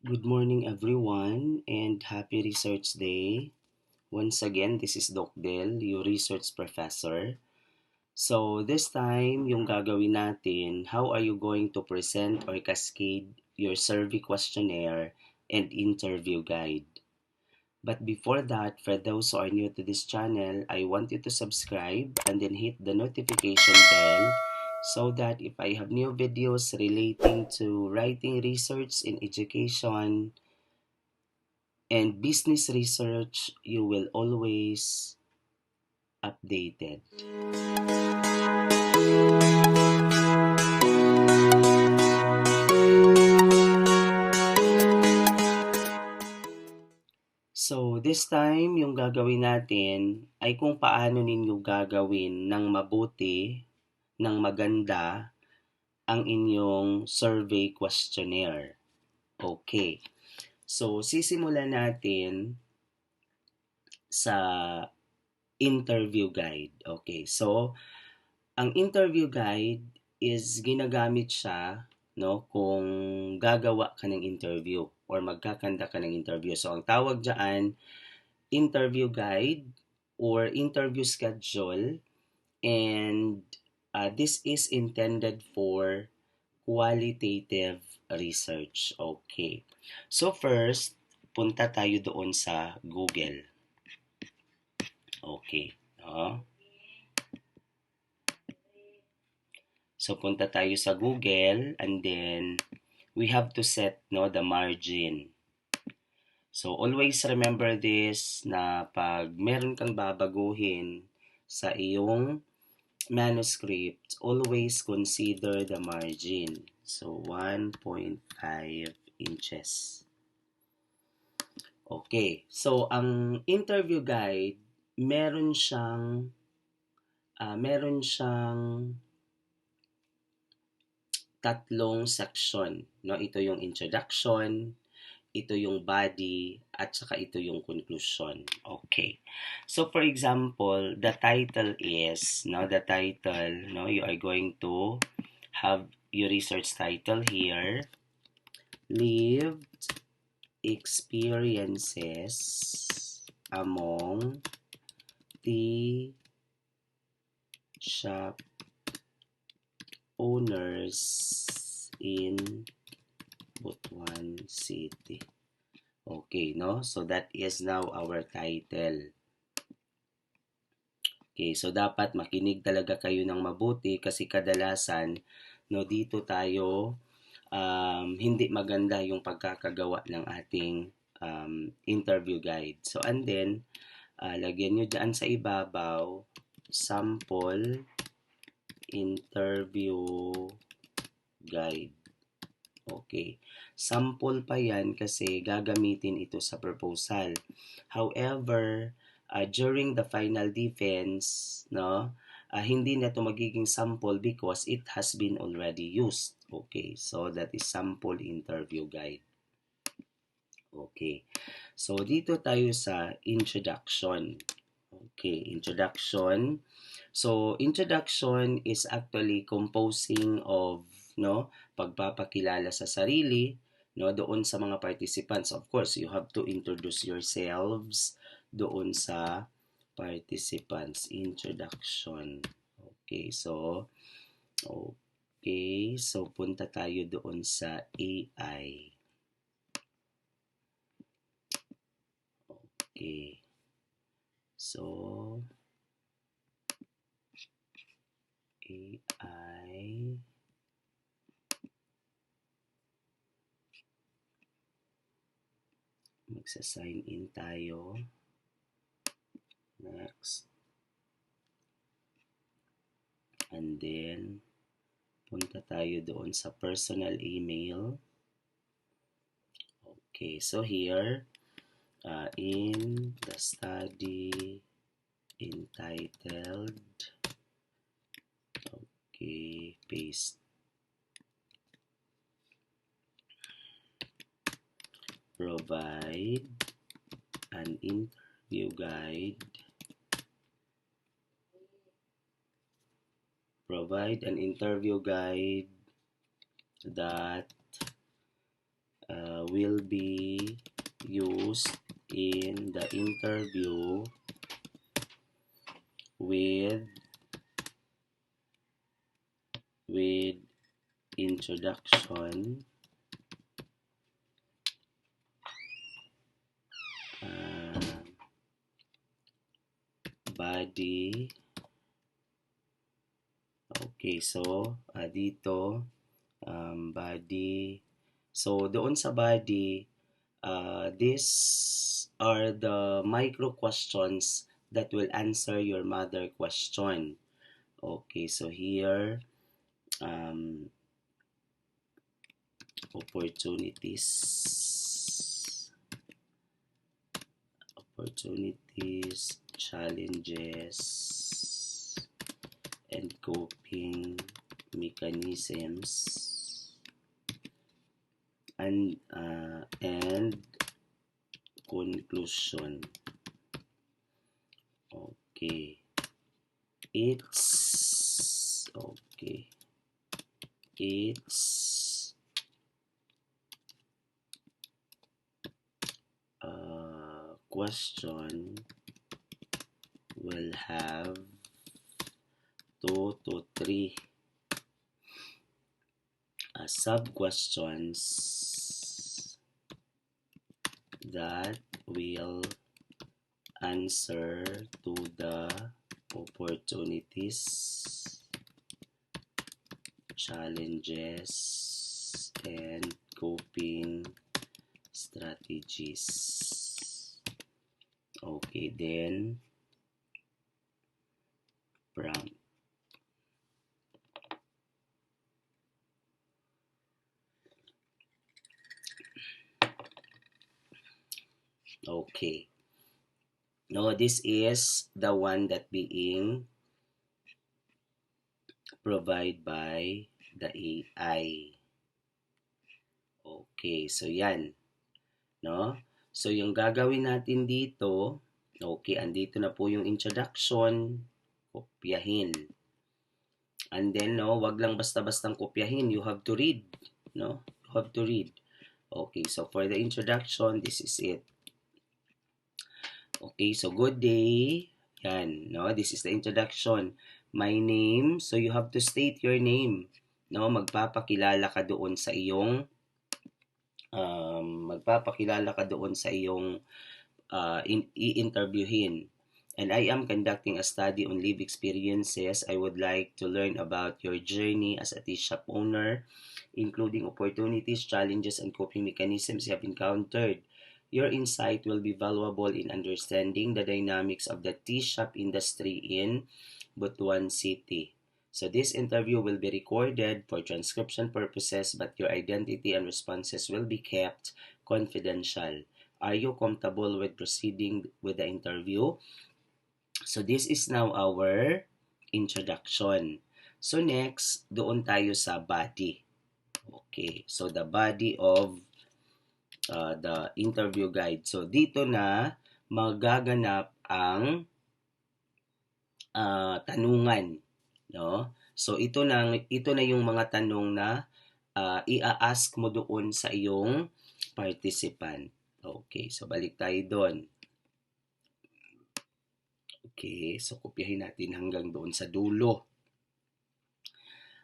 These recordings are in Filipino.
Good morning, everyone, and happy Research Day. Once again, this is Doc Del, your research professor. So, this time, yung gagawin natin, how are you going to present or cascade your survey questionnaire and interview guide? But before that, for those who are new to this channel, I want you to subscribe and then hit the notification bell so that if I have new videos relating to writing research in education, and business research, you will always updated. So, this time, yung gagawin natin ay kung paano ninyo gagawin ng mabuti, ng maganda, ang inyong survey questionnaire. Okay. So, sisimulan natin sa interview guide. Okay. So, ang interview guide is ginagamit siya no kung gagawa ka ng interview or magkakanda ka ng interview. So ang tawag diyan interview guide or interview schedule, and this is intended for qualitative research. Okay. So first, punta tayo doon sa Google. Okay. No? So punta tayo sa Google and then we have to set the margin. So always remember this na pag meron kang babaguhin sa iyong manuscript, always consider the margin. So 1.5 inches. Okay. So ang interview guide, meron siyang tatlong section, no? Ito yung introduction, ito yung body, at saka ito yung conclusion. Okay. So for example, the title is, you are going to have your research title here, lived experiences among tea shop owners in Butuan City. Okay, no? So that is now our title. Okay, so dapat makinig talaga kayo ng mabuti kasi kadalasan dito tayo hindi maganda yung pagkakagawa ng ating interview guide. So and then lagyan nyo dyan sa ibabaw sample interview guide. Okay. Sample pa yan kasi gagamitin ito sa proposal. However, during the final defense, hindi na ito magiging sample because it has been already used. Okay. So, that is sample interview guide. Okay. So, dito tayo sa introduction. Okay. Introduction. So, introduction is actually composing of pagpapakilala sa sarili doon sa mga participants. Of course, you have to introduce yourselves doon sa participants. Introduction. Okay, so punta tayo doon sa AI. Okay. So AI. Magsa-sign in tayo. Next. And then, punta tayo doon sa personal email. Okay, so here, in the study entitled, okay, paste. Provide an interview guide. Provide an interview guide that will be used in the interview with introduction, body. Okay, so dito body. So doon sa body, these are the micro questions that will answer your mother question. Okay, so here opportunities, challenges, and coping mechanisms, and conclusion. Okay, it's question will have 2 to 3 sub-questions that will answer to the opportunities, challenges, and coping strategies. Okay, then prompt. Okay. No, this is the one that being provided by the AI. Okay, so yan. No? So yung gagawin natin dito, okay, andito na po yung introduction, kopyahin. And then, no, wag lang basta-bastang kopyahin, you have to read. No? You have to read. Okay, so for the introduction, this is it. Okay, so good day. Yan, no? This is the introduction. My name, so you have to state your name. No, magpapakilala ka doon sa iyong i-interviewin. And I am conducting a study on live experiences. I would like to learn about your journey as a tea shop owner, including opportunities, challenges, and coping mechanisms you have encountered. Your insight will be valuable in understanding the dynamics of the tea shop industry in Butuan City. So this interview will be recorded for transcription purposes, but your identity and responses will be kept confidential. Are you comfortable with proceeding with the interview? So this is now our introduction. So next, doon tayo sa body. Okay, so the body of the interview guide. So dito na magaganap ang tanungan, no? So ito na yung mga tanong na i-ask mo doon sa iyong participant. Okay, so balik tayo doon. Okay, so kopyahin natin hanggang doon sa dulo.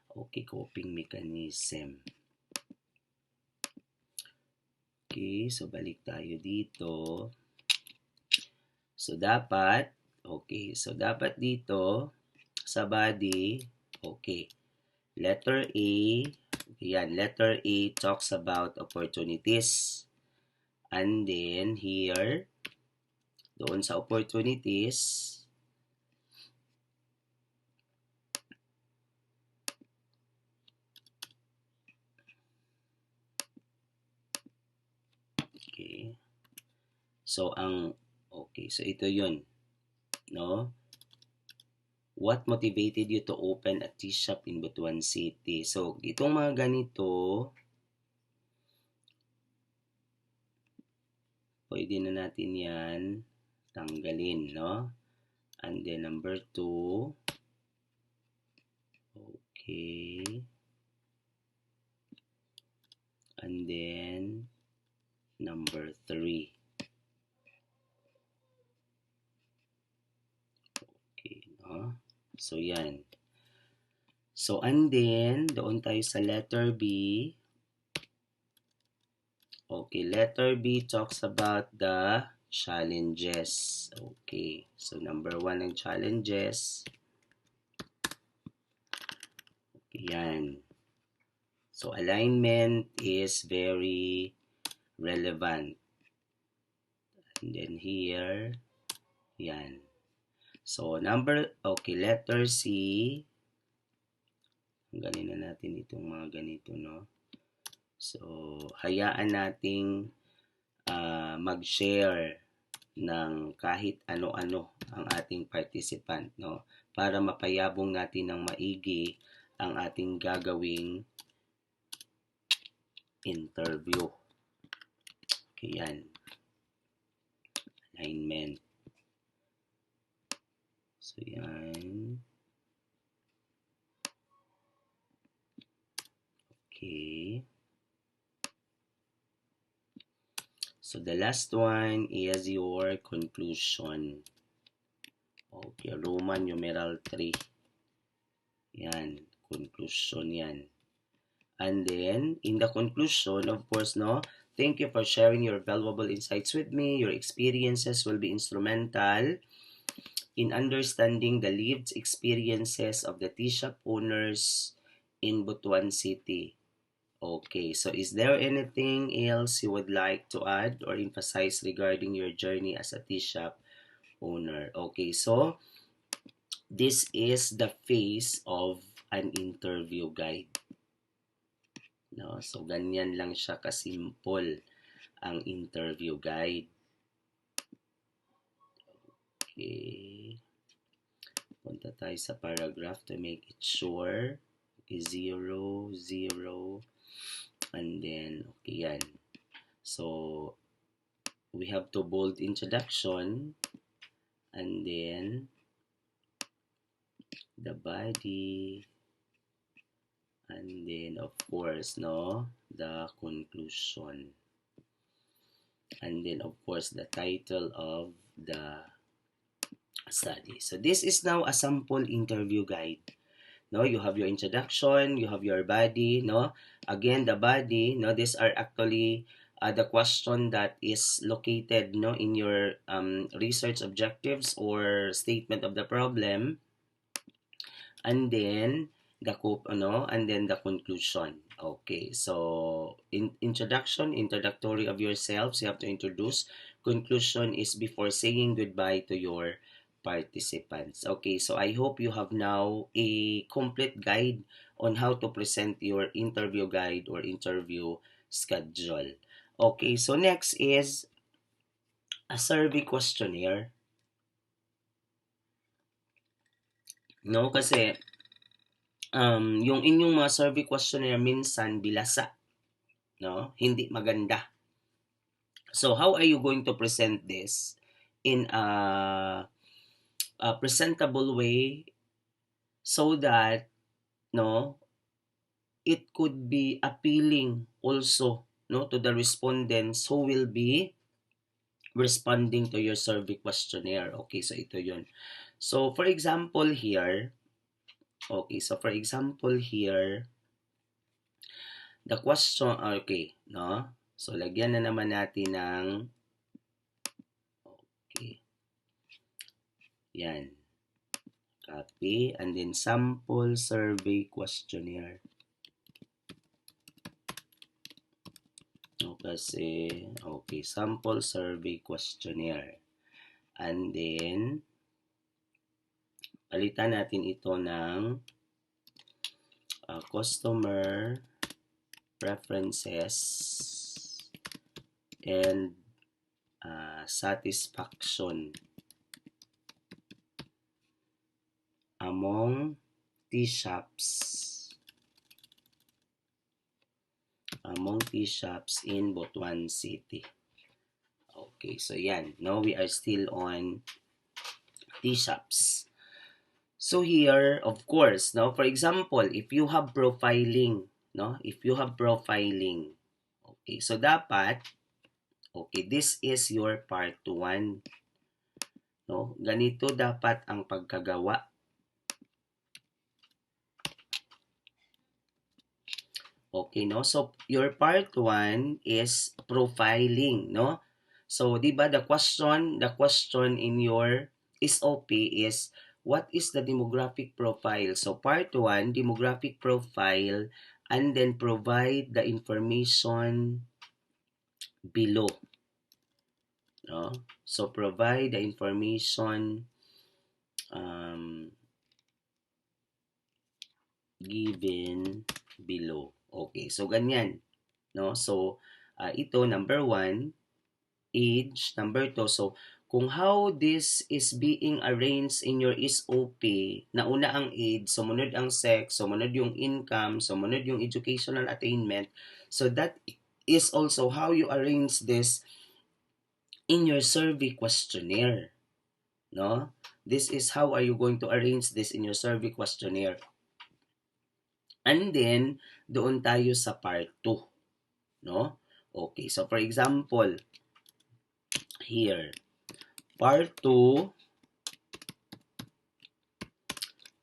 Okay, coping mechanism. Okay, so balik tayo dito. So dapat dito sa body, okay. Letter A, yan, letter A talks about opportunities. And then here, doon sa opportunities, okay. So so ito 'yun, no? What motivated you to open a tea shop in Butuan City? So itong mga ganito, pwede na natin 'yan tanggalin, no? And then number 2, okay. And then number 3. Okay, no? So, yan. So, and then, doon tayo sa letter B. Okay, letter B talks about the challenges. Okay, so number 1 ang challenges. Yan. So, alignment is very relevant. And then here, yan. So, okay, letter C. Ganin na natin itong mga ganito, no? So, hayaan nating mag-share ng kahit ano-ano ang ating participant, no? Para mapayabong natin ng maigi ang ating gagawing interview. Okay, yan. Alignment. So, yan. Okay. So, the last one is your conclusion. Okay, Roman numeral 3. Yan, conclusion yan. And then, in the conclusion, of course, no, thank you for sharing your valuable insights with me. Your experiences will be instrumental in understanding the lived experiences of the tea shop owners in Butuan City. Okay, so is there anything else you would like to add or emphasize regarding your journey as a tea shop owner? Okay, so this is the phase of an interview guide. No? So, ganyan lang siya kasimple ang interview guide. Okay. Punta tayo sa paragraph to make it sure. Okay, 0, 0. And then, okay, yan. So, we have to bold introduction. And then, the body. And then, of course, no, the conclusion. And then, of course, the title of the study. So, this is now a sample interview guide. No, you have your introduction, you have your body, no? Again, the body, no, these are actually the question that is located, no, in your research objectives or statement of the problem. And then and then the conclusion. Okay, so introductory of yourselves, you have to introduce. Conclusion is before saying goodbye to your participants. Okay, so I hope you have now a complete guide on how to present your interview guide or interview schedule. Okay, so next is a survey questionnaire. No, kasi yung inyong mga survey questionnaire minsan bilasa, no? Hindi maganda. So how are you going to present this in a presentable way so that, no, it could be appealing also, no, to the respondents who will be responding to your survey questionnaire. Okay, so ito yun. So for example here, the question, okay, no? So lagyan na naman natin ng okay. Yan. Copy and then sample survey questionnaire. Kasi, okay, sample survey questionnaire. And then, palitan natin ito ng customer preferences and satisfaction among tea shops in Butuan City. Okay, so yan. Now we are still on tea shops. So here, of course, no, for example, if you have profiling, okay, so dapat Okay, this is your part 1. No? Ganito dapat ang pagkagawa. Okay, no? So, your part 1 is profiling, no? So, di ba the question in your SOP is, what is the demographic profile? So, part 1, demographic profile, and then provide the information below, no? So, provide the information um, given below. Okay, so ganyan, no? So, ito, number 1, age. Number 2, so kung how this is being arranged in your SOP, nauna ang age, sumunod ang sex, sumunod yung income, sumunod yung educational attainment. So that is also how you arrange this in your survey questionnaire, no? This is how are you going to arrange this in your survey questionnaire. And then, doon tayo sa part 2, no? Okay, so for example, here, part 2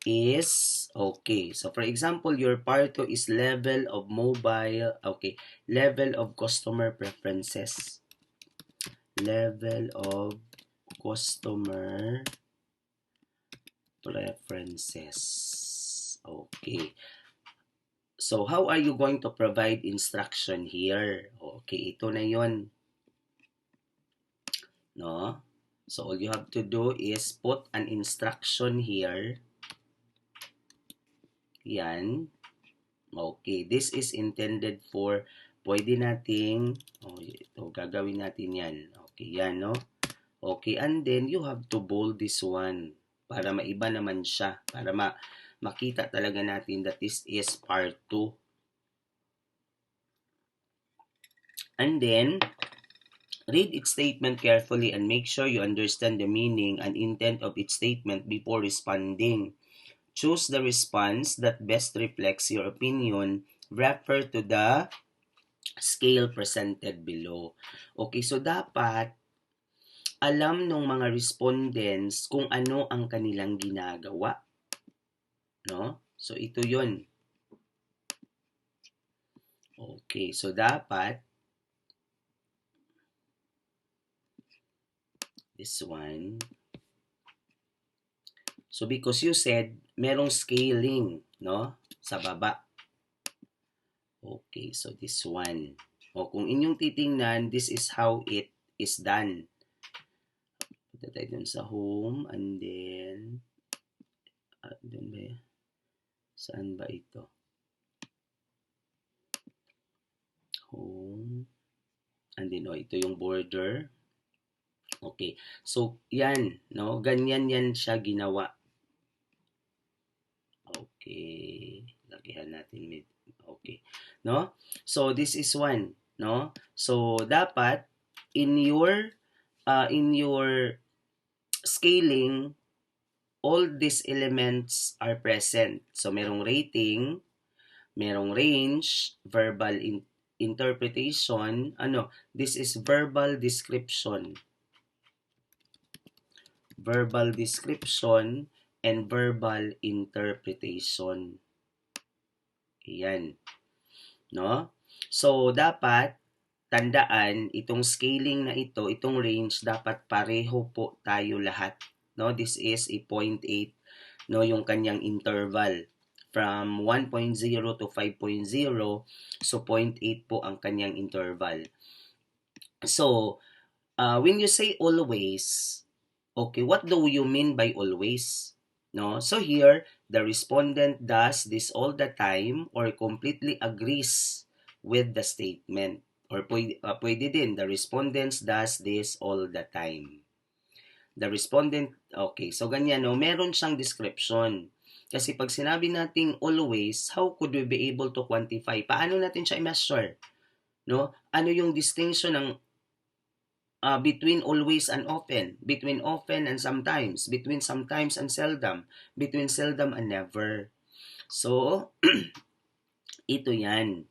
is, okay, so for example, your part 2 is level of mobile, okay, level of customer preferences. Level of customer preferences. Okay. So, how are you going to provide instruction here? Okay, ito na yon, no? So, all you have to do is put an instruction here. Yan. Okay, this is intended for, pwede nating, ito, gagawin natin yan. Okay, yan, no? Okay, and then you have to bold this one para maiba naman siya, para makita talaga natin that this is part 2. And then, read its statement carefully and make sure you understand the meaning and intent of its statement before responding. Choose the response that best reflects your opinion. Refer to the scale presented below. Okay, so dapat alam ng mga respondents kung ano ang kanilang ginagawa, no? So ito 'yon. Okay, so dapat this one. So because you said merong scaling, no? Sa baba. Okay, so this one. O kung inyong titingnan, this is how it is done. Punta tayo dun sa home and then dun ba? Saan ba ito? Home. And then ito yung border. Okay. So yan, no? Ganyan yan siya ginawa. Okay. Lagihan natin okay. No? So this is one, no? So dapat in your scaling, all these elements are present. So merong rating, merong range, verbal interpretation, this is verbal description. Verbal description and verbal interpretation. Ayan. No? So, dapat tandaan, itong scaling na ito, itong range, dapat pareho po tayo lahat. No? This is a 0.8, no, yung kanyang interval. From 1.0 to 5.0, so 0.8 po ang kanyang interval. So, when you say always, okay, what do you mean by always? No? So here, the respondent does this all the time or completely agrees with the statement. Or pwede din, the respondent does this all the time. The respondent, okay, so ganyan, no? Meron siyang description. Kasi pag sinabi nating always, how could we be able to quantify? Paano natin siya i-measure? No? Ano yung distinction ng between always and often, between often and sometimes, between sometimes and seldom, between seldom and never. So, ito yan.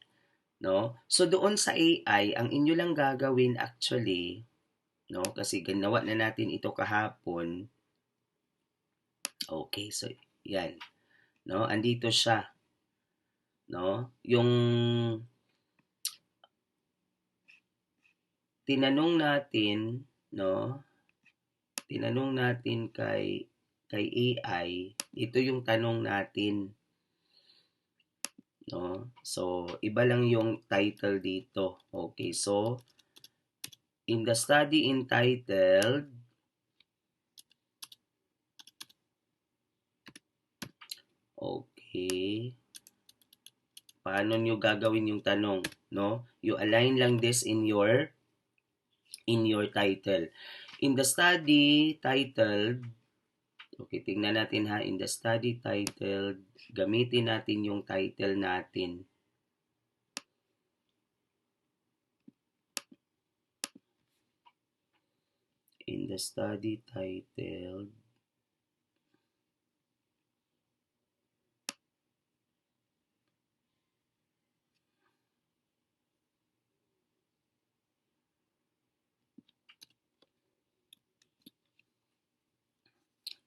no? So doon sa AI, ang inyo lang gagawin actually, no? Kasi ginawa na natin ito kahapon. Okay, so yan, no? Andito siya, no? Yung tinanong natin, no? Tinanong natin kay AI, ito yung tanong natin, no? So iba lang yung title dito. Okay, so in the study entitled, okay, paano nyo gagawin yung tanong, no? You align lang this in your title. In the study titled, okay, tingnan natin ha, in the study titled, gamitin natin yung title natin. In the study titled,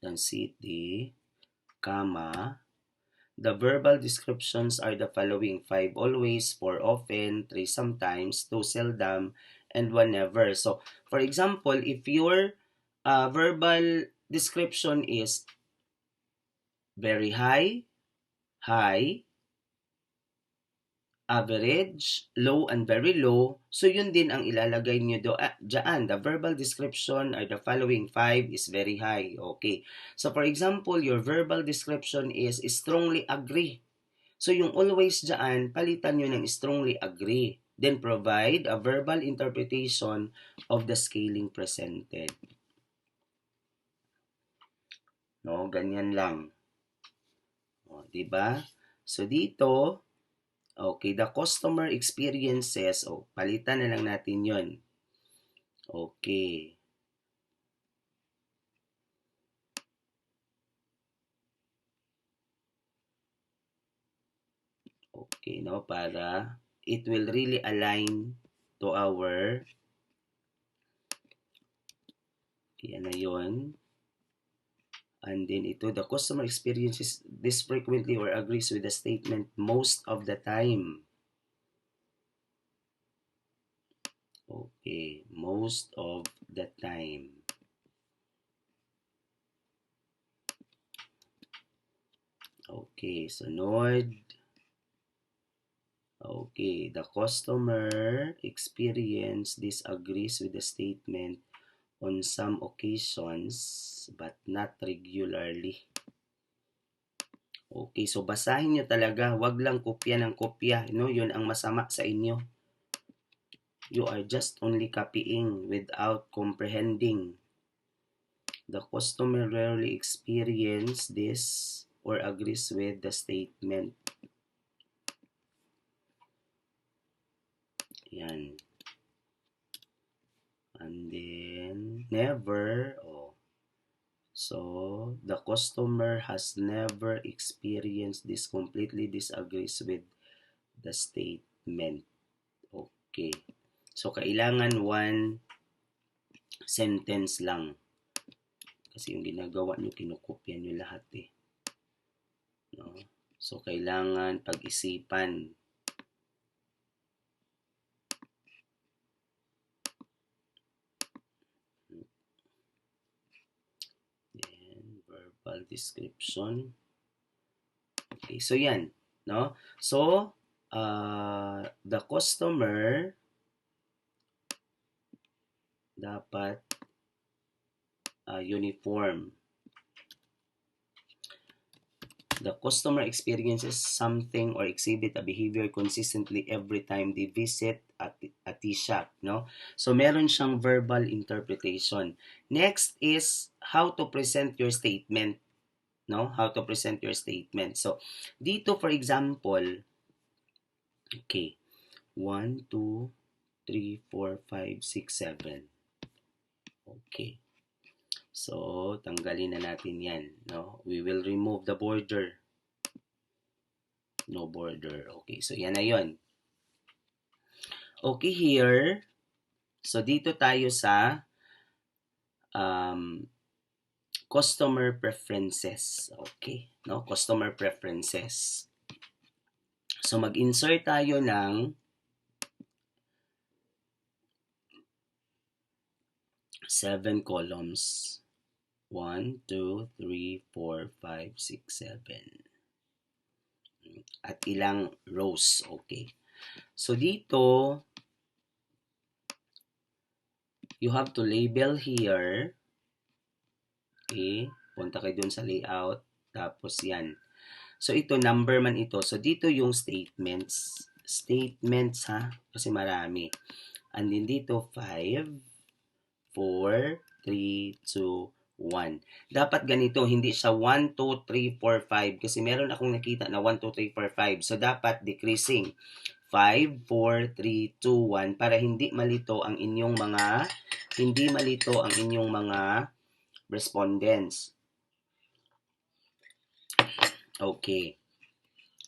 ng city, comma, the verbal descriptions are the following: 5 always, 4 often, 3 sometimes, 2 seldom, and 1 never. So, for example, if your verbal description is very high, high, average, low, and very low, so yun din ang ilalagay nyo dyan. The verbal description are the following: 5 is very high. Okay. So, for example, your verbal description is strongly agree. So, yung always dyan, palitan nyo ng strongly agree. Then, provide a verbal interpretation of the scaling presented. No, ganyan lang. O, diba? So, dito, okay, the customer experiences, palitan na lang natin yon. Okay. Okay, no, para it will really align to our, kaya na yun. And then ito, the customer experiences this frequently or agrees with the statement most of the time. Okay, most of the time. Okay, sunod. Okay, the customer experience disagrees with the statement on some occasions but not regularly. Okay, so basahin nyo talaga, wag lang kopya ng kopya, no? Yun ang masama sa inyo. You are just only copying without comprehending. The customer rarely experience this or agrees with the statement. Yan. And then, never, so, the customer has never experienced this, completely disagrees with the statement. Okay. So, kailangan one sentence lang. Kasi yung ginagawa nyo, kinukopya nyo lahat eh. No? So, kailangan pag-isipan. Then, verbal description. Okay, so yan. No? So, the customer dapat uniform. The customer experiences something or exhibit a behavior consistently every time they visit a tea shop, no? So meron siyang verbal interpretation. Next is how to present your statement, no? How to present your statement. So dito for example, okay. 1 2 3 4 5 6 7. Okay. So, tanggalin na natin yan. No? We will remove the border. No border. Okay, so yan na yun. Okay, here. So, dito tayo sa um, customer preferences. Okay, no? Customer preferences. So, mag-insert tayo ng 7 columns. 1, 2, 3, 4, 5, 6, 7. At ilang rows. Okay. So, dito, you have to label here. Okay. Punta kayo dun sa layout. Tapos, yan. So, ito, number man ito. So, dito yung statements. Statements, ha? Kasi marami. And then dito, 5, 4, 3, 2, 1. Dapat ganito, hindi siya 1, 2, 3, 4, 5. Kasi meron akong nakita na 1, 2, 3, 4, 5. So, dapat decreasing. 5, 4, 3, 2, 1 para hindi malito ang inyong mga respondents. Okay.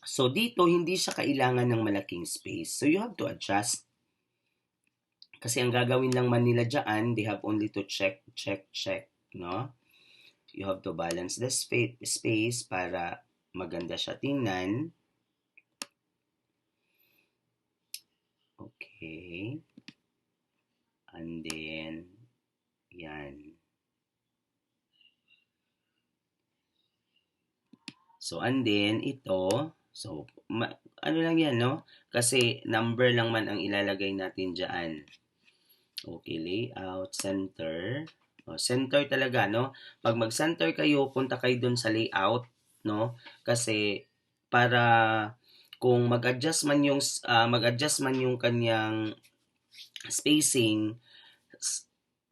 So, dito, hindi siya kailangan ng malaking space. So, you have to adjust. Kasi ang gagawin lang man nila dyan, they have only to check, check, check, no? You have to balance the space para maganda siya tingnan. Okay. And then, yan. So, and then, ito, so, ano lang yan, no? Kasi number lang man ang ilalagay natin dyan. Okay, layout, center. O, center talaga, no? Pag mag-center kayo, punta kayo dun sa layout, no? Kasi, para kung mag-adjust man yung kanyang spacing,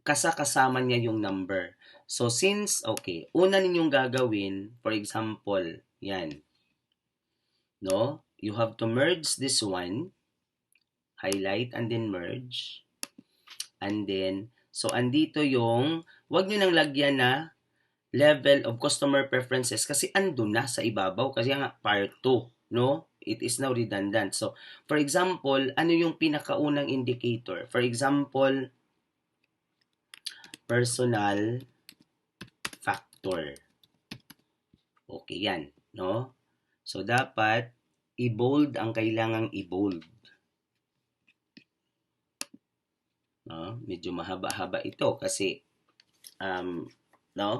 kasama niya yung number. So, since, okay, una ninyong gagawin, for example, yan, no? You have to merge this one, highlight and then merge. And then, so andito yung, wag nyo nang lagyan na level of customer preferences kasi andun na sa ibabaw kasi nga part 2, no? It is now redundant. So, for example, ano yung pinakaunang indicator? For example, personal factor. Okay yan, no? So, dapat i-bold ang kailangang i-bold. No? Medyo mahaba-haba ito kasi no?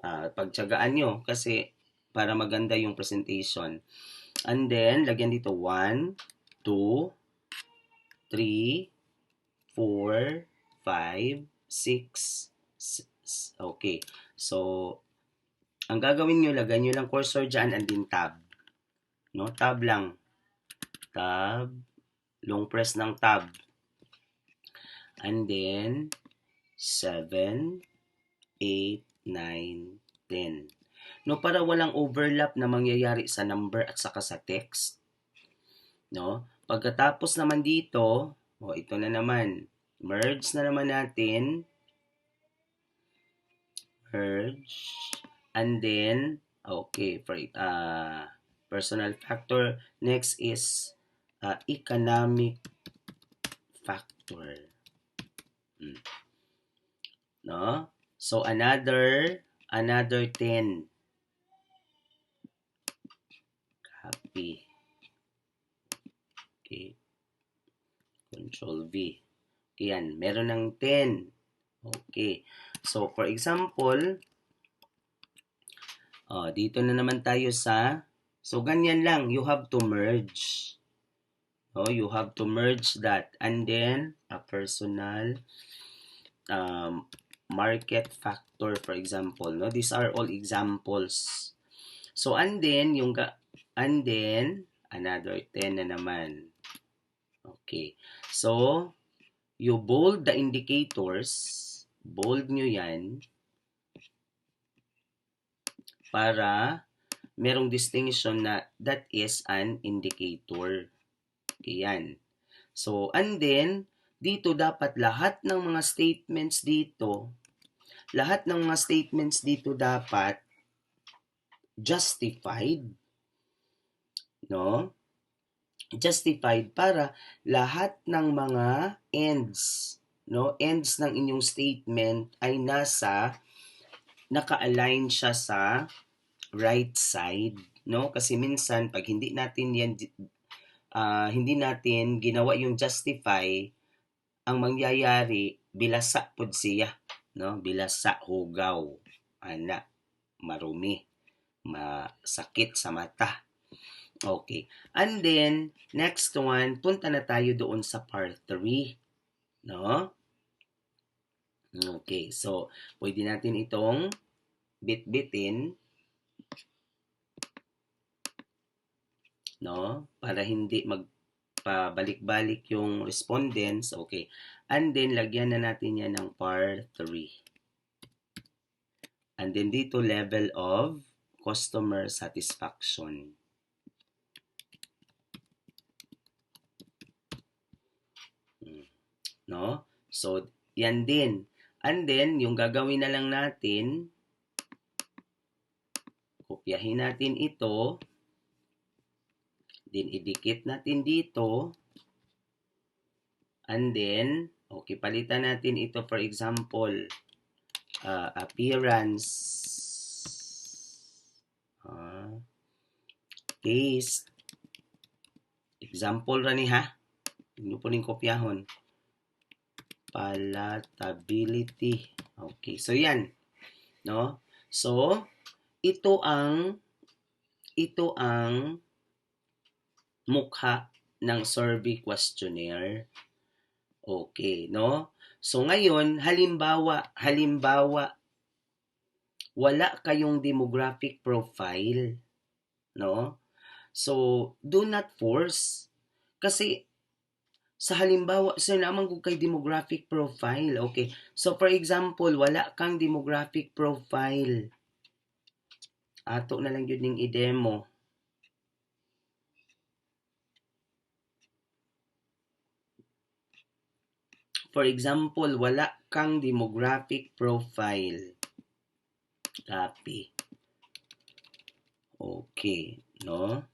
Pagtiyagaan nyo kasi para maganda yung presentation. And then, lagyan dito 1, 2, 3, 4, 5, 6, okay. So, ang gagawin nyo, lagyan nyo lang cursor dyan and then tab. No? Tab lang. Tab. Long press ng tab. And then, 7, 8, 9, 10. No, para walang overlap na mangyayari sa number at saka sa text. No? Pagkatapos naman dito, ito na naman. Merge na naman natin. Merge. And then, okay, for personal factor. Next is economic factor. No? So, another 10. Copy. Okay. Control V. Yan, meron ng 10. Okay. So, for example, dito na naman tayo so, ganyan lang. You have to merge. You have to merge that. And then, a personal market factor, for example. No? These are all examples. So, and then, another 10 na naman. Okay. So, you bold the indicators. Bold nyo yan. Para merong distinction na that is an indicator. Okay, yan. So, and then, dito dapat lahat ng mga statements dito dapat justified. No? justified para lahat ng mga ends, no? Ends ng inyong statement ay naka-align siya sa right side, no? Kasi minsan pag hindi natin ginawa yung justify, ang mangyayari bilasa pud siya, no? Bilasa, hugaw, ana, marumi, masakit sa mata. Okay. And then, next one, punta na tayo doon sa part 3. No? Okay. So, pwede natin itong bit-bitin, no? Para hindi magpabalik-balik yung respondents. Okay. And then, lagyan na natin yan ng part 3. And then, dito, level of customer satisfaction. No? So, yan din. And then, yung gagawin na lang natin, kopyahin natin ito, then idikit natin dito, and then, okay, palitan natin ito, for example, appearance, taste, example rani ha, hindi po rin kopyahon, palatability. Okay, so yan, no? So, ito ang mukha ng survey questionnaire. Okay, no? So ngayon, halimbawa, wala kayong demographic profile, no? So, do not force. Kasi sa halimbawa, sir, naman kung kay demographic profile. Okay. So, for example, wala kang demographic profile. Ato na lang yun yung i-demo. For example, wala kang demographic profile. Copy. Okay, no?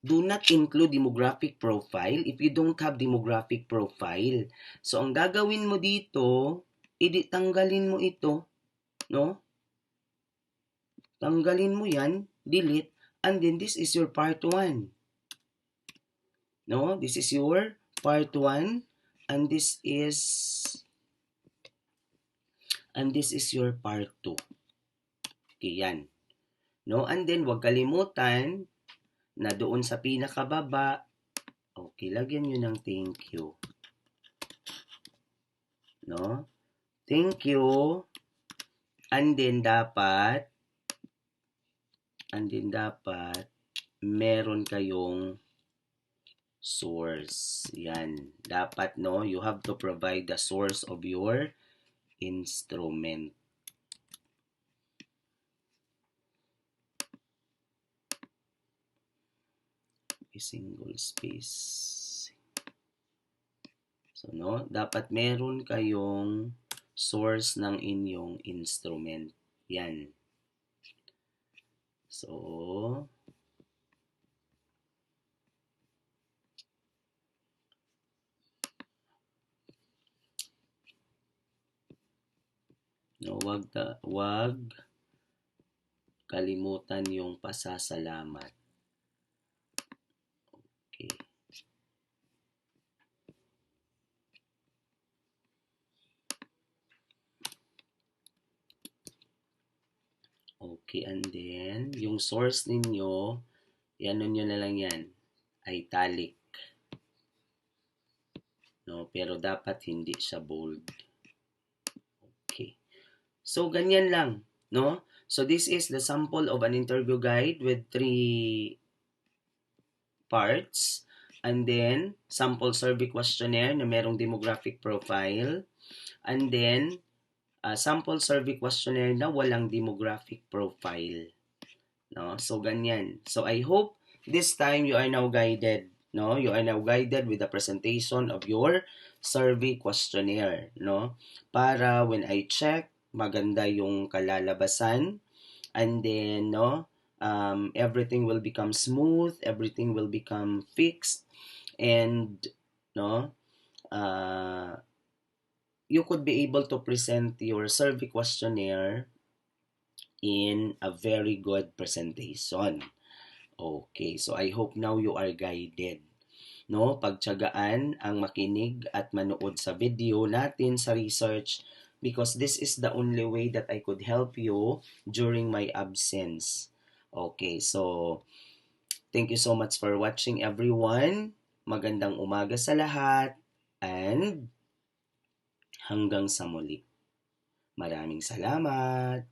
Do not include demographic profile if you don't have demographic profile. So, ang gagawin mo dito, tanggalin mo ito, no? Tanggalin mo yan, delete, and then this is your part 1. No? This is your part 1, and this is your part 2. Okay, yan. No? And then, huwag kalimutan na doon sa pinakababa, okay, lagyan nyo ng thank you. No? Thank you. And then, dapat, meron kayong source. Yan. Dapat, no? You have to provide the source of your instrument. Single space. So, no? Dapat meron kayong source ng inyong instrument. Yan. So, no, wag kalimutan yung pasasalamat. Okay. Okay, and then, yung source ninyo, yan nyo na lang yan, italic. No, pero dapat hindi siya bold. Okay. So, ganyan lang, no? So, this is the sample of an interview guide with 3 parts. And then, sample survey questionnaire na merong demographic profile. And then, sample survey questionnaire na walang demographic profile. No? So, ganyan. So, I hope this time you are now guided. No? You are now guided with the presentation of your survey questionnaire. No? Para when I check, maganda yung kalalabasan. And then, no? everything will become smooth, everything will become fixed, and no, uh, you could be able to present your survey questionnaire in a very good presentation. Okay, so I hope now you are guided. No, pagtiyagaan ang makinig at manood sa video natin sa research because this is the only way that I could help you during my absence. Okay, so thank you so much for watching everyone. Magandang umaga sa lahat and hanggang sa muli. Maraming salamat.